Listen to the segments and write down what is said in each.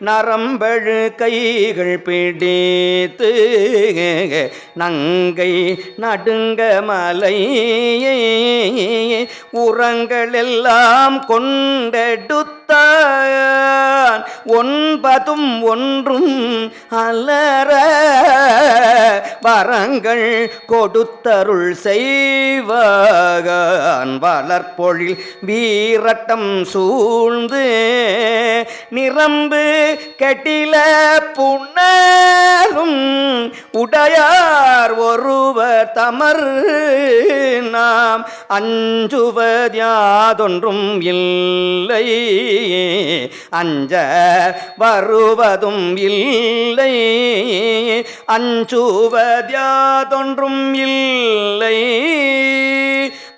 நரம்பழு கைகள் பிடித்து நங்கை நடுங்க மலையை உரங்களெல்லாம் கொண்டெடுத்தான் ஒன்பதும் ஒன்றும் அலற வரங்கள் கொடுத்தருள் செய்வான் வளர்பொழில் வீரட்டம் சூழ்ந்து நிரம்பு கெட்டில புண்ணலும் உடையார் ஒருவர் தமர் நாம் அஞ்சுவதியாதொன்றும் இல்லை அஞ்ச வருவதும் இல்லை அஞ்சுவதியாதொன்றும் இல்லை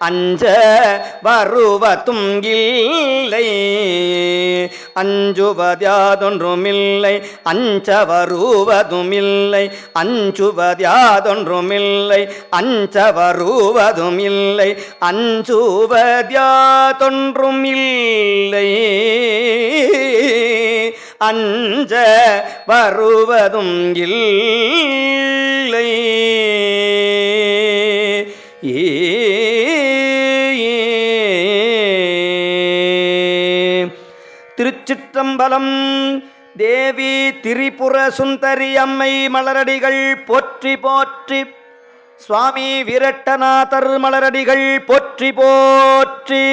அஞ்ச வருவதும் இல்லை அஞ்சுவதியாதொன்றுமில்லை அஞ்ச வருவதுமில்லை அஞ்சுவதியாதொன்றுமில்லை அஞ்ச வருவதுமில்லை அஞ்சுவதியாதொன்றுமில்லை அஞ்ச வருவதும் இல்லை. திருச்சிற்றம்பலம். தேவி திரிபுர சுந்தரி அம்மை மலரடிகள் போற்றி போற்றி. சுவாமி வீரட்டநாதர் மலரடிகள் போற்றி போற்றி.